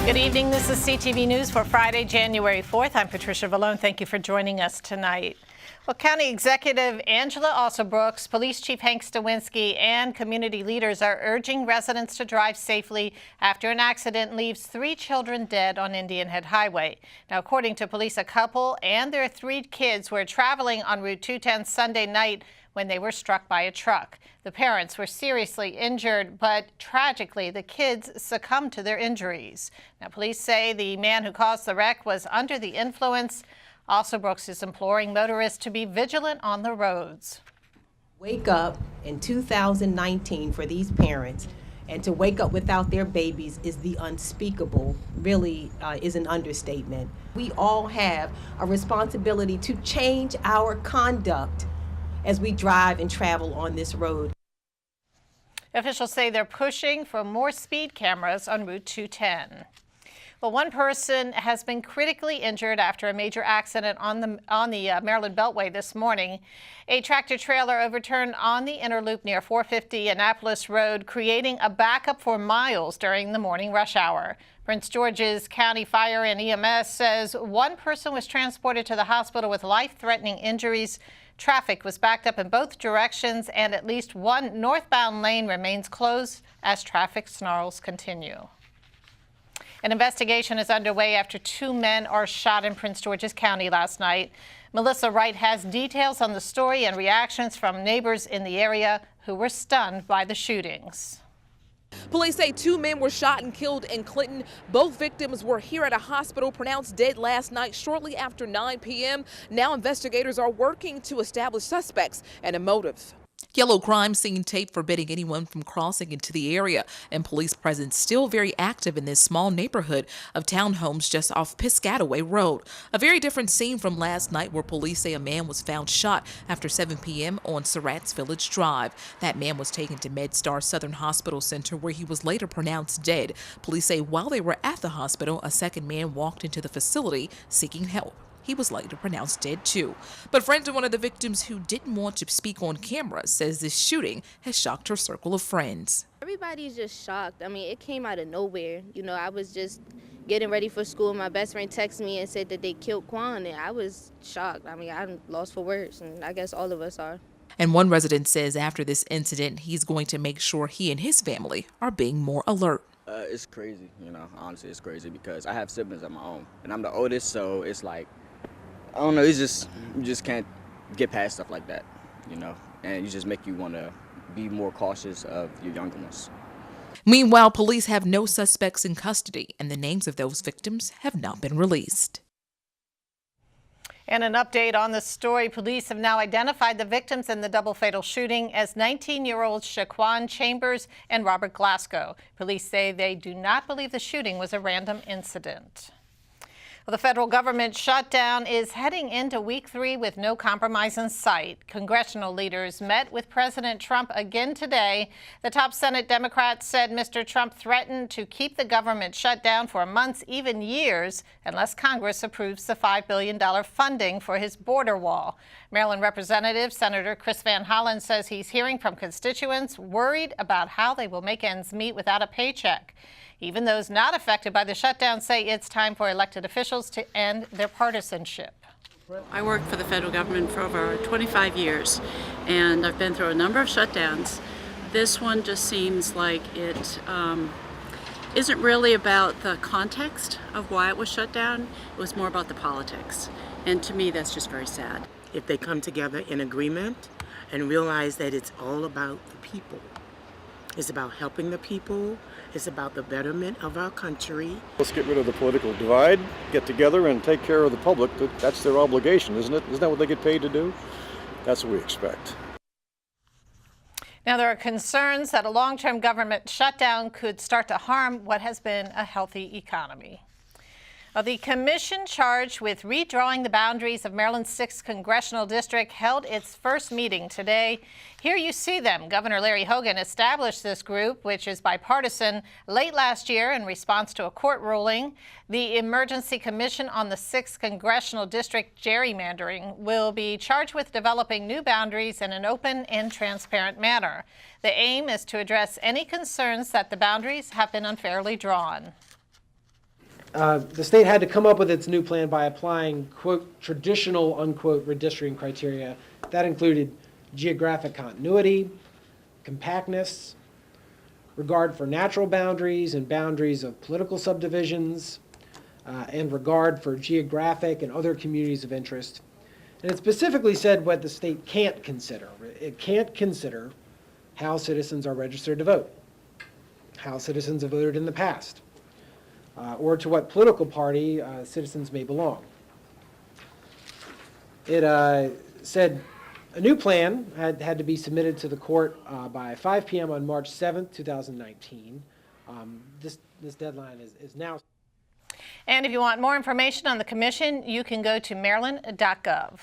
Good evening. This is CTV News for Friday, January 4th. I'm Patricia Vallone. Thank you for joining us tonight. Well, County Executive Angela Alsobrooks, Police Chief Hank Stawinski, and community leaders are urging residents to drive safely after an accident leaves 3 children dead on Indian Head Highway. Now, according to police, a couple and their 3 kids were traveling on Route 210 Sunday night when they were struck by a truck. The parents were seriously injured, but tragically, the kids succumbed to their injuries. Now, police say the man who caused the wreck was under the influence. Alsobrooks is imploring motorists to be vigilant on the roads. Wake up in 2019 for these parents, and to wake up without their babies is the unspeakable, really is an understatement. We all have a responsibility to change our conduct as we drive and travel on this road. Officials say they're pushing for more speed cameras on Route 210. Well, one person has been critically injured after a major accident on the Maryland Beltway this morning. A tractor-trailer overturned on the inner loop near 450 Annapolis Road, creating a backup for miles during the morning rush hour. Prince George's County Fire and EMS says one person was transported to the hospital with life-threatening injuries. Traffic was backed up in both directions, and at least one northbound lane remains closed as traffic snarls continue. An investigation is underway after 2 men are shot in Prince George's County last night. Melissa Wright has details on the story and reactions from neighbors in the area who were stunned by the shootings. Police say 2 men were shot and killed in Clinton. Both victims were here at a hospital pronounced dead last night shortly after 9 p.m. Now investigators are working to establish suspects and a motive. Yellow crime scene tape forbidding anyone from crossing into the area, and police presence still very active in this small neighborhood of townhomes just off Piscataway Road. A very different scene from last night, where police say a man was found shot after 7 p.m. on Surratt's Village Drive. That man was taken to MedStar Southern Hospital Center, where he was later pronounced dead. Police say while they were at the hospital, a second man walked into the facility seeking help. He was later pronounced dead too. But friends of one of the victims who didn't want to speak on camera says this shooting has shocked her circle of friends. Everybody's just shocked. I mean, it came out of nowhere. You know, I was just getting ready for school. My best friend texted me and said that they killed Quan, and I was shocked. I mean, I'm lost for words, and I guess all of us are. And one resident says after this incident, he's going to make sure he and his family are being more alert. It's crazy, you know, honestly, it's crazy because I have siblings of my own, and I'm the oldest, so it's like, I don't know, it's just, you just can't get past stuff like that, you know, and you just make you want to be more cautious of your younger ones. Meanwhile, police have no suspects in custody, and the names of those victims have not been released. And an update on the story. Police have now identified the victims in the double fatal shooting as 19-year-olds Shaquan Chambers and Robert Glasgow. Police say they do not believe the shooting was a random incident. Well, the federal government shutdown is heading into week 3 with no compromise in sight. Congressional leaders met with President Trump again today. The top Senate Democrats said Mr. Trump threatened to keep the government shut down for months, even years, unless Congress approves the $5 billion funding for his border wall. Maryland Representative Senator Chris Van Hollen says he's hearing from constituents worried about how they will make ends meet without a paycheck. Even those not affected by the shutdown say it's time for elected officials to end their partisanship. I worked for the federal government for over 25 years, and I've been through a number of shutdowns. This one just seems like it isn't really about the context of why it was shut down. It was more about the politics. And to me, that's just very sad. If they come together in agreement and realize that it's all about the people. It's about helping the people. It's about the betterment of our country. Let's get rid of the political divide, get together and take care of the public. That's their obligation, isn't it? Isn't that what they get paid to do? That's what we expect. Now, there are concerns that a long-term government shutdown could start to harm what has been a healthy economy. The commission charged with redrawing the boundaries of Maryland's 6th congressional district held its first meeting today. Here you see them. Governor Larry Hogan established this group, which is bipartisan, late last year in response to a court ruling. The Emergency Commission on the 6th congressional district gerrymandering will be charged with developing new boundaries in an open and transparent manner. The aim is to address any concerns that the boundaries have been unfairly drawn. The state had to come up with its new plan by applying, quote, traditional, unquote, redistricting criteria. That included geographic continuity, compactness, regard for natural boundaries and boundaries of political subdivisions, and regard for geographic and other communities of interest. And it specifically said what the state can't consider. It can't consider how citizens are registered to vote, how citizens have voted in the past, or to what political party citizens may belong. It said a new plan had to be submitted to the court by 5 p.m. on March 7th, 2019. This deadline is now. And if you want more information on the commission, you can go to maryland.gov.